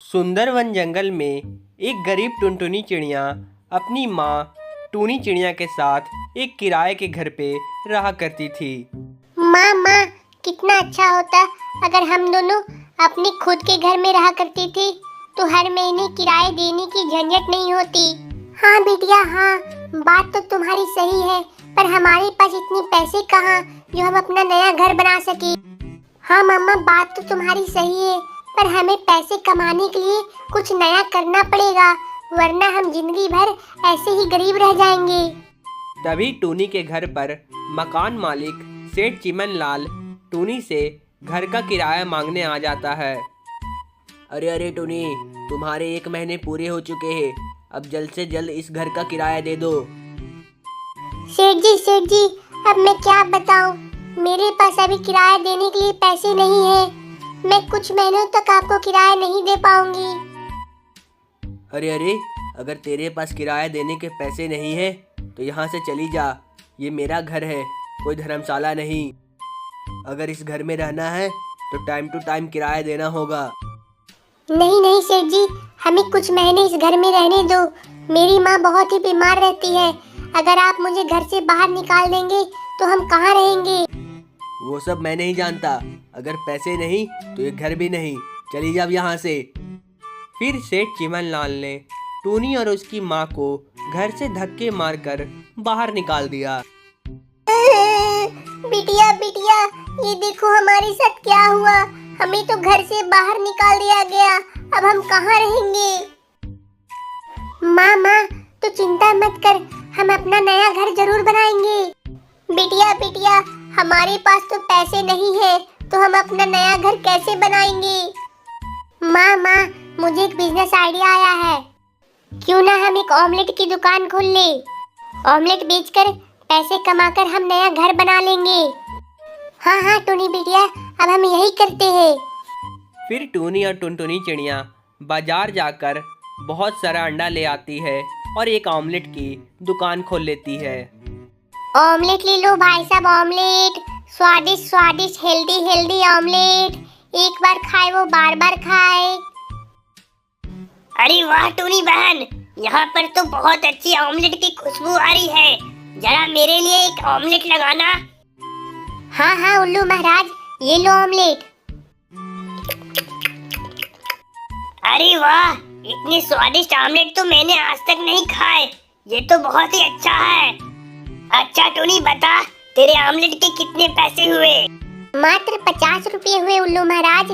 सुंदर वन जंगल में एक गरीब टुनटुनी चिड़िया अपनी माँ टूनी चिड़िया के साथ एक किराए के घर पे रहा करती थी। माँ माँ कितना अच्छा होता अगर हम दोनों अपने खुद के घर में रहा करती थी तो हर महीने किराए देने की झंझट नहीं होती। हाँ बिटिया हाँ, बात तो तुम्हारी सही है, पर हमारे पास इतने पैसे कहाँ जो हम अपना नया घर बना सके। हाँ मम्मा, बात तो तुम्हारी सही है, पर हमें पैसे कमाने के लिए कुछ नया करना पड़ेगा, वरना हम जिंदगी भर ऐसे ही गरीब रह जाएंगे। तभी टूनी के घर पर मकान मालिक सेठ चिमन लाल टूनी से घर का किराया मांगने आ जाता है। अरे अरे टूनी, तुम्हारे 1 महीने पूरे हो चुके हैं, अब जल्द से जल्द इस घर का किराया दे दो। सेठ जी, अब मैं क्या बताऊं, मेरे पास अभी किराया देने के लिए पैसे नहीं है। मैं कुछ महीनों तक आपको किराया नहीं दे पाऊंगी। अरे अरे, अगर तेरे पास किराया देने के पैसे नहीं है तो यहाँ से चली जा। ये मेरा घर है, कोई धर्मशाला नहीं। अगर इस घर में रहना है तो टाइम टू टाइम किराया देना होगा। नहीं सेठ जी, हमें कुछ महीने इस घर में रहने दो। मेरी माँ बहुत ही बीमार रहती है, अगर आप मुझे घर से बाहर निकाल देंगे तो हम कहाँ रहेंगे। वो सब मैं नहीं जानता, अगर पैसे नहीं तो ये घर भी नहीं, चली जा यहाँ से। फिर सेठ चिमन लाल ने टूनी और उसकी माँ को घर से धक्के मारकर बाहर निकाल दिया। बिटिया, ये देखो हमारे साथ क्या हुआ, हमें तो घर से बाहर निकाल दिया गया, अब हम कहाँ रहेंगे। माँ तो चिंता मत कर, हम अपना नया घर जरूर बनाएंगे। बिटिया, हमारे पास तो पैसे नहीं है, तो हम अपना नया घर कैसे बनाएंगे। माँ, मुझे एक बिजनेस आइडिया आया है, क्यों ना हम एक ऑमलेट की दुकान खोल ले। ऑमलेट बेचकर पैसे कमाकर हम नया घर बना लेंगे। हाँ टूनी बिटिया, अब हम यही करते हैं। फिर टूनी और टुनटुनी चिड़िया बाजार जाकर बहुत सारा अंडा ले आती है और एक ऑमलेट की दुकान खोल लेती है। ऑमलेट ले लो भाई साहब, ऑमलेट स्वादिष्ट हेल्दी ऑमलेट, एक बार खाए वो बार बार खाए। अरे वाह टूनी बहन, यहाँ पर तो बहुत अच्छी ऑमलेट की खुशबू आ रही है, जरा मेरे लिए एक ऑमलेट लगाना। हाँ उल्लू महाराज, ये लो ऑमलेट। अरे वाह, इतने स्वादिष्ट ऑमलेट तो मैंने आज तक नहीं खाए, ये तो बहुत ही अच्छा है। अच्छा टूनी बता, तेरे ऑमलेट के कितने पैसे हुए। मात्र 50 रुपये हुए उल्लू महाराज।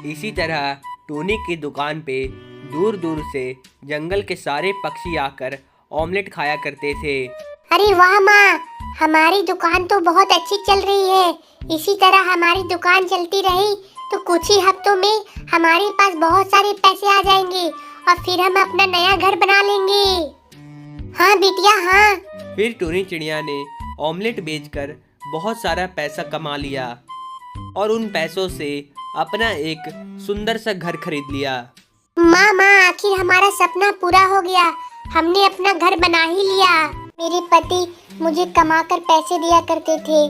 इसी तरह टूनी की दुकान पे दूर दूर से जंगल के सारे पक्षी आकर ऑमलेट खाया करते थे। अरे वाह माँ, हमारी दुकान तो बहुत अच्छी चल रही है, इसी तरह हमारी दुकान चलती रही तो कुछ ही हफ्तों में हमारे पास बहुत सारे पैसे आ जाएंगे और फिर हम अपना नया घर बना लेंगे। हाँ बिटिया हाँ। फिर टूनी चिड़िया ने ऑमलेट बेचकर बहुत सारा पैसा कमा लिया और उन पैसों से अपना एक सुंदर सा घर खरीद लिया। माँ, आखिर हमारा सपना पूरा हो गया, हमने अपना घर बना ही लिया। मेरे पति मुझे कमाकर पैसे दिया करते थे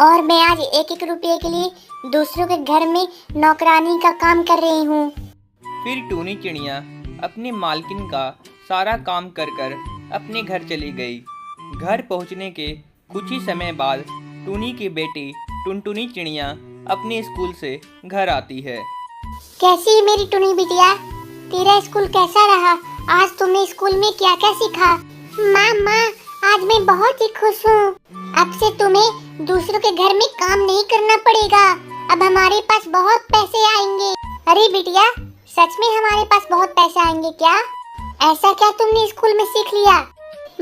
और मैं आज 1-1 रुपये के लिए दूसरों के घर में नौकरानी का काम कर रही हूँ। फिर टूनी चिड़िया अपनी मालकिन का सारा काम कर कर अपने घर चली गई। घर पहुँचने के कुछ ही समय बाद टूनी की बेटी टुनटुनी चिड़िया अपने स्कूल से घर आती है। कैसी है मेरी टूनी बिटिया, तेरा स्कूल कैसा रहा, आज तुमने स्कूल में क्या क्या सीखा। माँ, आज मैं बहुत ही खुश हूँ, अब से तुम्हें दूसरों के घर में काम नहीं करना पड़ेगा, अब हमारे पास बहुत पैसे आएंगे। अरे बिटिया, सच में हमारे पास बहुत पैसे आएंगे क्या, ऐसा क्या तुमने स्कूल में सीख लिया।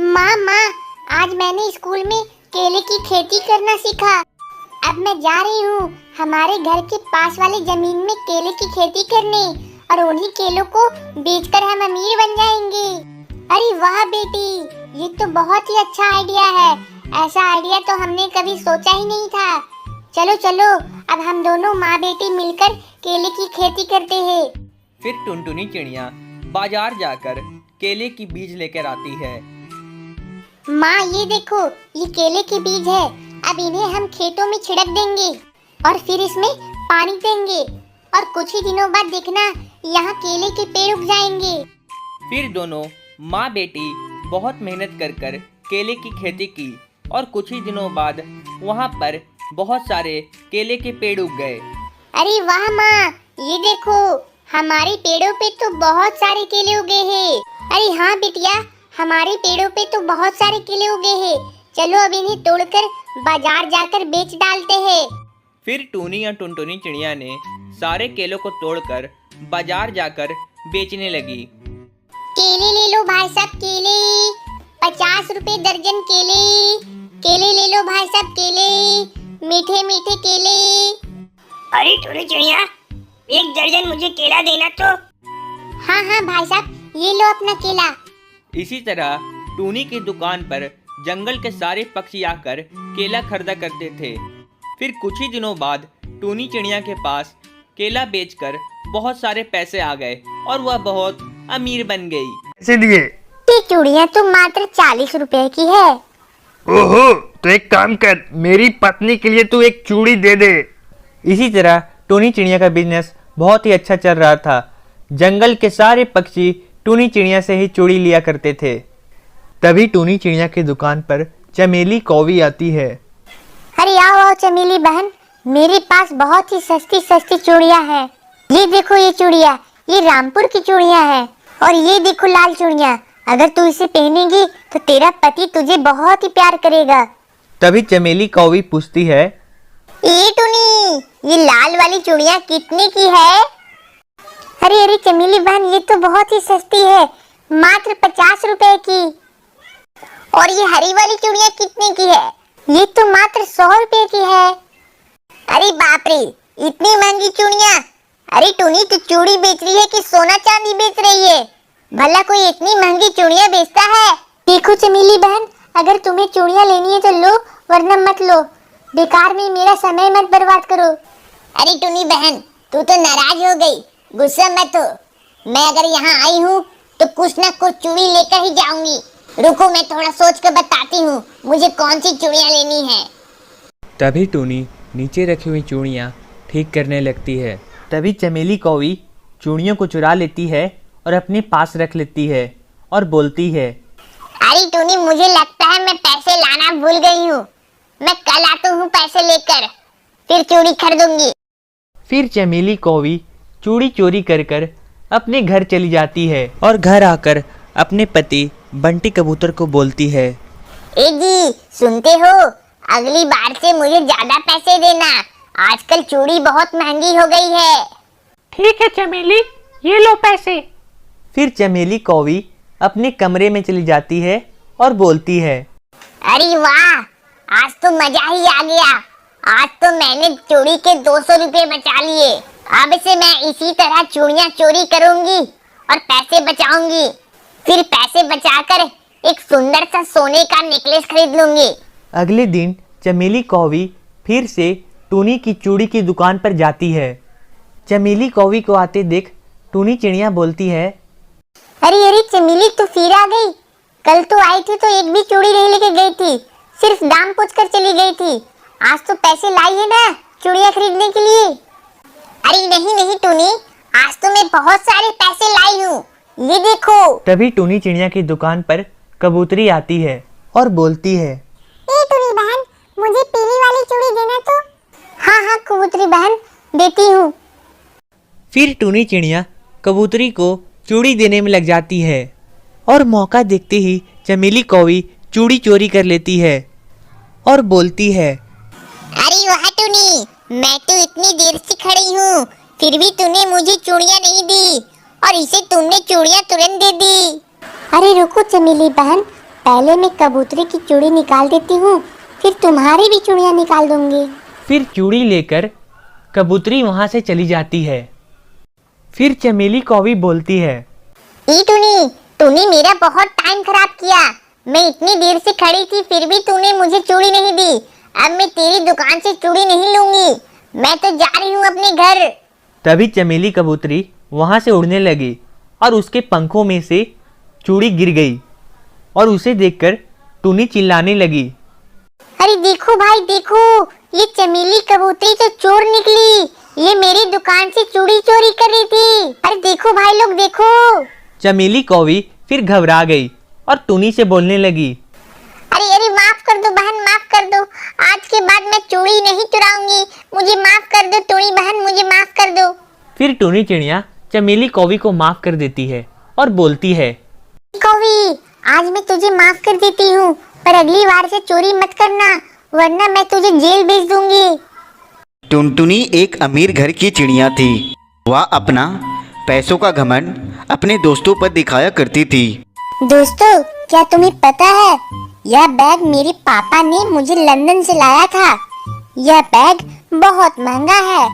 माँ, आज मैंने स्कूल में केले की खेती करना सीखा, अब मैं जा रही हूँ हमारे घर के पास वाली जमीन में केले की खेती करने और उन्हीं केलों को बेचकर हम अमीर बन जाएंगे। अरे वाह बेटी, ये तो बहुत ही अच्छा आइडिया है, ऐसा आइडिया तो हमने कभी सोचा ही नहीं था। चलो अब हम दोनों माँ बेटी मिलकर केले की खेती करते हैं। फिर टुनटुनी चिड़िया बाजार जाकर केले की बीज लेकर आती है। माँ ये देखो, ये केले के बीज है, अब इन्हें हम खेतों में छिड़क देंगे और फिर इसमें पानी देंगे और कुछ ही दिनों बाद देखना यहाँ केले के पेड़ उग जाएंगे। फिर दोनों माँ बेटी बहुत मेहनत कर कर केले की खेती की और कुछ ही दिनों बाद वहाँ पर बहुत सारे केले के पेड़ उग गए। अरे वाह माँ, ये देखो हमारे पेड़ों पे तो बहुत सारे केले उगे हैं। अरे हाँ बिटिया, हमारे पेड़ों पे तो बहुत सारे केले उगे हैं। चलो अब इन्हें तोड़कर बाजार जाकर बेच डालते हैं। फिर टूनी और टुनटुनी चिड़िया ने सारे केलों को तोड़कर बाजार जाकर बेचने लगी। केले ले लो भाई साहब, केले 50 रुपए दर्जन केले। केले ले लो भाई साहब, केले मीठे मीठे केले। अरे टूनी चिड़िया, एक दर्जन मुझे केला देना तो। हाँ हाँ भाई साहब, ये लो अपना केला। इसी तरह टूनी की दुकान पर जंगल के सारे पक्षी आकर केला खरीदा करते थे। फिर कुछ ही दिनों बाद टूनी चिड़िया के पास केला बेचकर बहुत सारे पैसे आ गए और वह बहुत अमीर बन गई। इसीलिए ये चूड़ियाँ तो मात्र 40 रुपए की है। ओहो, तो एक काम कर, मेरी पत्नी के लिए तू एक चूड़ी दे दे। इसी तरह टूनी चिड़िया का बिजनेस बहुत ही अच्छा चल रहा था। जंगल के सारे पक्षी टूनी चिड़िया से ही चूड़ी लिया करते थे। तभी टूनी चिड़िया की दुकान पर चमेली कौवी आती है। अरे आओ आओ चमेली बहन, मेरे पास बहुत ही सस्ती सस्ती चूड़ियाँ हैं। ये देखो ये चूड़ियाँ, ये रामपुर की चूड़ियाँ हैं। और ये देखो लाल चूड़ियाँ, अगर तू इसे पहनेगी तो तेरा पति तुझे बहुत ही प्यार करेगा। तभी चमेली कौवी पूछती है, ये टूनी, ये लाल वाली चूड़ियाँ कितने की है? अरे अरे चमेली बहन, ये तो बहुत ही सस्ती है, मात्र 50 रुपए की। और ये हरी वाली चूड़ियाँ कितने की है? ये तो मात्र 100 रुपए की है। अरे बाप रे, इतनी महंगी चूड़ियाँ! अरे टूनी, तू चूड़ी बेच रही है कि सोना चांदी बेच रही है? भला कोई इतनी महंगी चूड़ियाँ बेचता है? देखो चमेली बहन, अगर तुम्हें चूड़ियाँ लेनी है तो लो, वरना मत लो। बेकार में मेरा समय मत बर्बाद करो। अरे टूनी बहन, तू तो नाराज हो गई, गुस्सा मत हो। मैं अगर यहाँ आई हूँ तो कुछ ना कुछ चूड़ी लेकर ही जाऊंगी। रुको, मैं थोड़ा सोच कर बताती हूँ मुझे कौन सी चूड़ियाँ लेनी है। तभी टूनी नीचे रखी हुई चूड़ियाँ ठीक करने लगती है। तभी चमेली कौवी चूड़ियों को चुरा लेती है और अपने पास रख लेती है और बोलती है, अरे टूनी, मुझे लगता है मैं पैसे लाना भूल गई हूँ। मैं कल आता हूँ पैसे लेकर, फिर चूड़ी खरीदूंगी। फिर चमेली कौवी चूड़ी चोरी कर कर अपने घर चली जाती है और घर आकर अपने पति बंटी कबूतर को बोलती है, ए जी, सुनते हो? अगली बार से मुझे ज्यादा पैसे देना, आजकल चूड़ी बहुत महंगी हो गई है। ठीक है चमेली, ये लो पैसे। फिर चमेली कौवी अपने कमरे में चली जाती है और बोलती है, अरे वाह, आज तो मजा ही आ गया। आज तो मैंने चूड़ी के 200 रुपए बचा लिए। अब से मैं इसी तरह चूड़ियाँ चोरी करूंगी और पैसे बचाऊंगी। फिर पैसे बचाकर एक सुंदर सा सोने का नेकलेस खरीद लूंगी। अगले दिन चमेली कौवी फिर से टूनी की चूड़ी की दुकान पर जाती है। चमेली कौवी को आते देख टूनी चिड़िया बोलती है, अरे अरे चमेली, तू फिर आ गई। कल तो आई थी तो एक भी चूड़ी नहीं लेके गई थी, सिर्फ दाम पूछकर चली गई थी। आज तो पैसे लाई है ना चूड़ियाँ खरीदने के लिए? अरे नहीं नहीं टूनी, आज तो मैं बहुत सारे पैसे लाई हूँ, ये देखो। तभी टूनी चिड़िया की दुकान पर कबूतरी आती है और बोलती है, ए टूनी बहन, मुझे पीली वाली चूड़ी देना तो। हाँ हाँ कबूतरी बहन, देती हूँ। फिर टूनी चिड़िया कबूतरी को चूड़ी देने में लग जाती है और मौका देखते ही चमेली कौवी चूड़ी चोरी कर लेती है और बोलती है, अरे वाह टूनी, मैं तो इतनी देर से खड़ी हूँ, फिर भी तूने मुझे चूड़ियाँ नहीं दी और इसे तुमने चूड़ियाँ तुरंत दे दी। अरे रुको चमेली बहन, पहले मैं कबूतरी की चूड़ी निकाल देती हूँ, फिर तुम्हारी भी चूड़ियाँ निकाल दूंगी। फिर चूड़ी लेकर कबूतरी वहाँ से चली जाती है। फिर चमेली कौवी बोलती है, ई टूनी, तूने मेरा बहुत टाइम खराब किया। मैं इतनी देर से खड़ी थी फिर भी तूने मुझे चूड़ी नहीं दी। अब मैं तेरी दुकान से चूड़ी नहीं लूंगी, मैं तो जा रही हूँ अपने घर। तभी चमेली कबूतरी वहाँ से उड़ने लगी और उसके पंखों में से चूड़ी गिर गई और उसे देखकर टूनी चिल्लाने लगी, अरे देखो भाई देखो, ये चमेली कबूतरी तो चोर निकली। ये मेरी दुकान से चूड़ी चोरी कर रही थी। अरे देखो भाई लोग देखो। चमेली कौवी फिर घबरा गई और टूनी से बोलने लगी। अरे अरे माफ कर दो बहन, माफ कर दो। आज के बाद मैं चूड़ी नहीं चुराऊंगी। मुझे माफ कर दो टूनी बहन, मुझे माफ कर दो। फिर टूनी चिड़िया चमेली कौवी को माफ कर देती है और बोलती है, कौवी आज मैं तुझे माफ कर देती हूँ, पर अगली बार से चोरी मत करना, वरना मैं तुझे जेल भेज दूंगी। टुनटुनी एक अमीर घर की चिड़िया थी। वह अपना पैसों का घमंड अपने दोस्तों पर दिखाया करती थी। दोस्तों, क्या तुम्हें पता है, यह बैग मेरे पापा ने मुझे लंदन से लाया था। यह बैग बहुत महंगा है,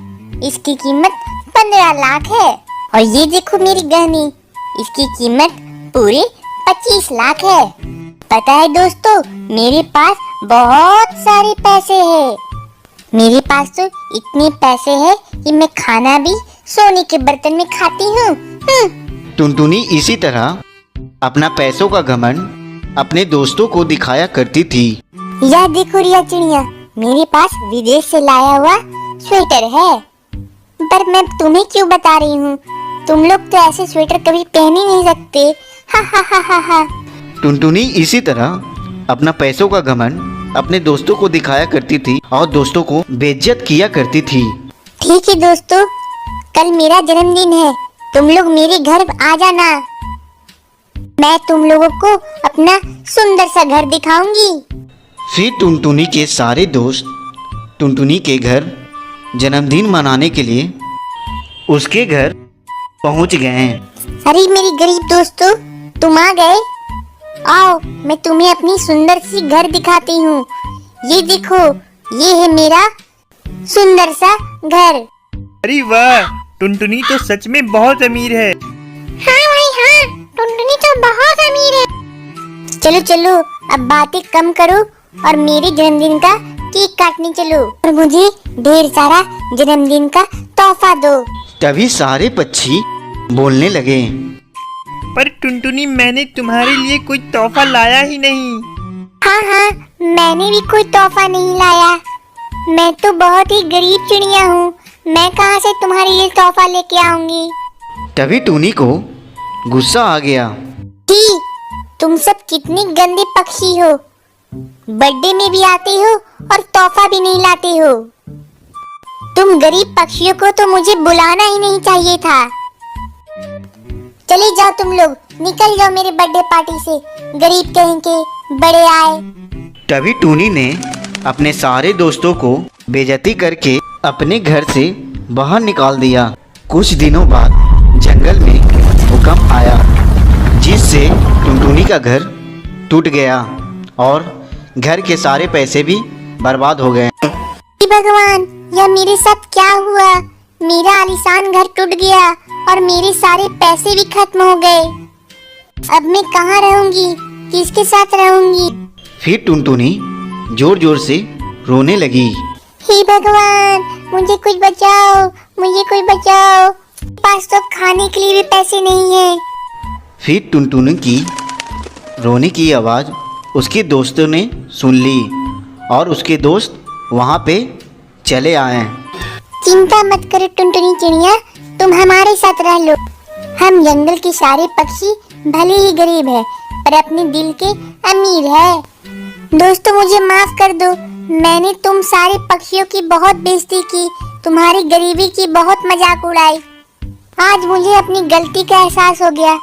इसकी कीमत 15 लाख है। और ये देखो मेरी गहनी, इसकी कीमत पूरे 25 लाख है। पता है दोस्तों, मेरे पास बहुत सारे पैसे हैं। मेरे पास तो इतने पैसे हैं कि मैं खाना भी सोने के बर्तन में खाती हूँ। टुनटुनी इसी तरह अपना पैसों का घमंड अपने दोस्तों को दिखाया करती थी। यह देखो रिया चिड़िया, मेरे पास विदेश से लाया हुआ स्वेटर है। पर मैं तुम्हें क्यों बता रही हूँ, तुम लोग तो ऐसे स्वेटर कभी पहन ही नहीं सकते। हा हा हा हा हा। टुनटुनी इसी तरह अपना पैसों का घमंड अपने दोस्तों को दिखाया करती थी और दोस्तों को बेइज्जत किया करती थी। ठीक है दोस्तों, कल मेरा जन्मदिन है, तुम लोग मेरे घर आ जाना। मैं तुम लोगों को अपना सुंदर सा घर दिखाऊंगी। फिर टुनटुनी के सारे दोस्त टुनटुनी के घर जन्मदिन मनाने के लिए उसके घर पहुंच गए। अरे मेरी गरीब दोस्तों, तुम आ गए। आओ, मैं तुम्हें अपनी सुंदर सी घर दिखाती हूँ। ये देखो, ये है मेरा सुंदर सा घर। अरे वाह, टुनटुनी तो सच में बहुत अमीर है। हाँ भाई हाँ, टुनटुनी तो बहुत अमीर है। चलो चलो, अब बातें कम करो और मेरे जन्मदिन का केक काटने चलो और मुझे ढेर सारा जन्मदिन का तोहफा दो। तभी सारे पक्षी बोलने लगे, पर टुनटुनी, मैंने तुम्हारे लिए कोई तोहफा लाया ही नहीं। हाँ हाँ, मैंने भी कोई तोहफा नहीं लाया। मैं तो बहुत ही गरीब चिड़िया हूँ, मैं कहाँ से तुम्हारे लिए तोहफा लेके आऊंगी। तभी टूनी को गुस्सा आ गया। जी, तुम सब कितने गंदे पक्षी हो, बर्थडे में भी आते हो और तोहफा भी नहीं लाते हो। तुम गरीब पक्षियों को तो मुझे बुलाना ही नहीं चाहिए था। चले जाओ तुम लोग, निकल जाओ मेरे बर्थडे पार्टी से, गरीब कहीं के बड़े आए। तभी टूनी ने अपने सारे दोस्तों को बेइज्जती करके अपने घर से बाहर निकाल दिया। कुछ दिनों बाद जंगल में भूकंप आया, जिससे टुनटुनी का घर टूट गया और घर के सारे पैसे भी बर्बाद हो गए। भगवान, यह मेरे साथ क्या हुआ? मेरा आलीशान घर टूट गया और मेरे सारे पैसे भी खत्म हो गए। अब मैं कहाँ रहूंगी, किसके साथ रहूंगी? फिर टुनटुनी जोर जोर से रोने लगी। हे भगवान, मुझे कुछ बचाओ, मुझे कोई बचाओ। पास तो खाने के लिए भी पैसे नहीं है। फिर टुनटुनी की रोने की आवाज़ उसके दोस्तों ने सुन ली और उसके दोस्त वहाँ पे चले आए। चिंता मत करो टुनटुनी चिड़िया, तुम हमारे साथ रह लो। हम जंगल के सारे पक्षी भले ही गरीब है, पर अपने दिल के अमीर है। दोस्तों, मुझे माफ कर दो, मैंने तुम सारे पक्षियों की बहुत बेइज्जती की, तुम्हारी गरीबी की बहुत मजाक उड़ाई। आज मुझे अपनी गलती का एहसास हो गया।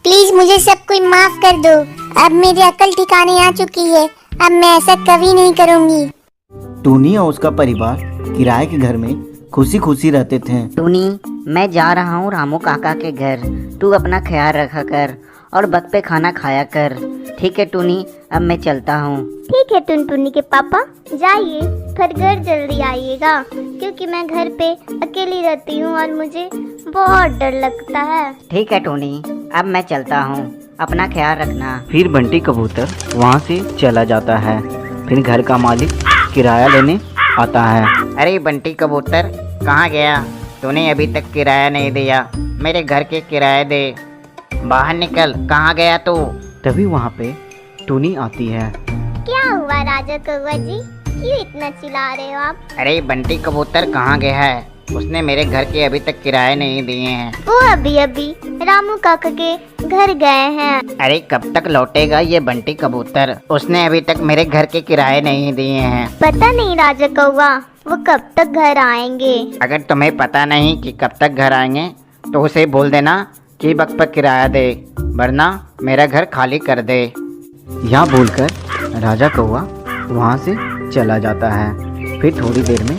प्लीज मुझे सब कोई माफ कर दो। अब मेरी अकल ठिकाने आ चुकी है, अब मैं ऐसा कभी नहीं करूँगी। टूनी और उसका परिवार किराए के घर में खुशी खुशी रहते थे। टूनी, मैं जा रहा हूँ रामू काका के घर, तू अपना ख्याल रखा कर और वक्त पे खाना खाया कर। ठीक है टूनी, अब मैं चलता हूँ। ठीक है टुनटुनी के पापा, जाइए, फिर घर जल्दी आइएगा, क्योंकि मैं घर पे अकेली रहती हूँ और मुझे बहुत डर लगता है। ठीक है टूनी, अब मैं चलता हूँ, अपना ख्याल रखना। फिर बंटी कबूतर वहाँ से चला जाता है। फिर घर का मालिक किराया लेने आता है। अरे बंटी कबूतर, कहाँ गया? तूने अभी तक किराया नहीं दिया, मेरे घर के किराया दे। बाहर निकल, कहाँ गया तू? तभी वहाँ पे टूनी आती है। क्या हुआ राजा कौवा जी, क्यों इतना चिल्ला रहे हो आप? अरे बंटी कबूतर कहाँ गया है? उसने मेरे घर के अभी तक किराए नहीं दिए हैं। वो अभी अभी रामू काका के घर गए हैं। अरे कब तक लौटेगा ये बंटी कबूतर? उसने अभी तक मेरे घर के किराए नहीं दिए हैं। पता नहीं राजा कौवा, वो कब तक घर आएंगे। अगर तुम्हें पता नहीं कि कब तक घर आएंगे तो उसे बोल देना कि वक्त पर किराया दे, वरना मेरा घर खाली कर दे। यह बोलकर राजा कौवा वहाँ से चला जाता है। फिर थोड़ी देर में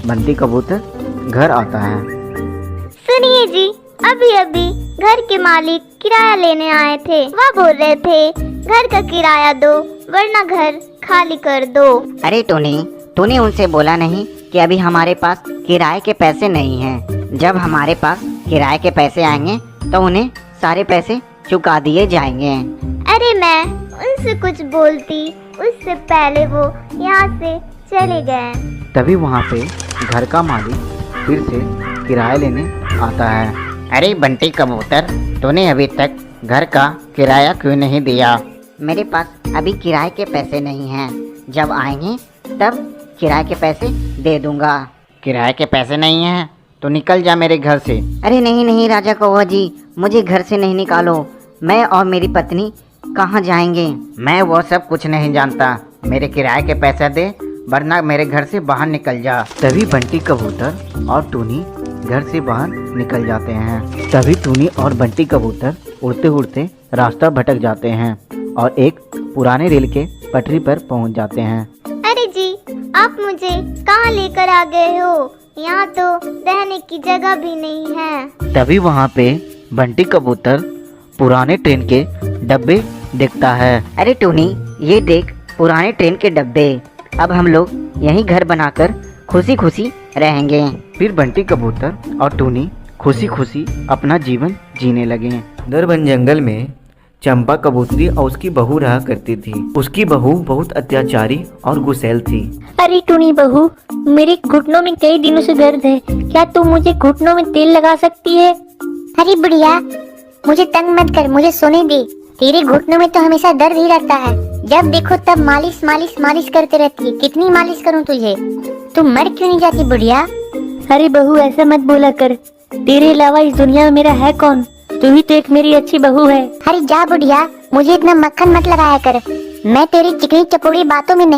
बंटी कबूतर घर आता है। सुनिए जी, अभी अभी घर के मालिक किराया लेने आए थे। वह बोल रहे थे घर का किराया दो वरना घर खाली कर दो। अरे टोनी, तूने उनसे बोला नहीं कि अभी हमारे पास किराए के पैसे नहीं हैं। जब हमारे पास किराए के पैसे आएंगे तो उन्हें सारे पैसे चुका दिए जाएंगे। अरे मैं उनसे कुछ बोलती उससे पहले वो यहाँ से चले गए। तभी वहाँ पे घर का मालिक फिर से किराया लेने आता है। अरे बंटी कबूतर, तूने अभी तक घर का किराया क्यों नहीं दिया? मेरे पास अभी किराए के पैसे नहीं हैं। जब आएंगे तब किराए के पैसे दे दूंगा। किराए के पैसे नहीं हैं तो निकल जा मेरे घर से। अरे नहीं नहीं राजा कौवा जी, मुझे घर से नहीं निकालो। मैं और मेरी पत्नी कहाँ जाएंगे? मैं वो सब कुछ नहीं जानता। मेरे किराए के पैसे दे वरना मेरे घर से बाहर निकल जा। तभी बंटी कबूतर और टूनी घर से बाहर निकल जाते हैं। तभी टूनी और बंटी कबूतर उड़ते उड़ते रास्ता भटक जाते हैं और एक पुराने रेल के पटरी पर पहुंच जाते हैं। अरे जी, आप मुझे कहाँ लेकर आ गए हो? यहाँ तो रहने की जगह भी नहीं है। तभी वहाँ पे बंटी कबूतर पुराने ट्रेन के डब्बे देखता है। अरे टोनी, ये देख पुराने ट्रेन के डब्बे। अब हम लोग यहीं घर बनाकर खुशी खुशी रहेंगे। फिर बंटी कबूतर और टूनी खुशी खुशी अपना जीवन जीने लगे। दरबन जंगल में चंपा कबूतरी और उसकी बहू रहा करती थी। उसकी बहू बहुत अत्याचारी और गुस्सैल थी। अरे टूनी बहू, मेरे घुटनों में कई दिनों से दर्द है, क्या तुम मुझे घुटनों में तेल लगा सकती है? अरे बुढ़िया, मुझे तंग मत कर, मुझे सोने दे। तेरे घुटनों में तो हमेशा दर्द ही रहता है। जब देखो तब मालिश मालिश मालिश करते रहती है। कितनी मालिश करूं तुझे? तुम मर क्यों नहीं जाती बुढ़िया? अरे बहू, ऐसा मत बोला कर। तेरे अलावा इस दुनिया में मेरा है कौन? तू ही तो एक मेरी अच्छी बहू है। अरे जा बुढ़िया, मुझे इतना मक्खन मत लगाया कर। मैं तेरी चिकनी चपोड़ी बातों में नहीं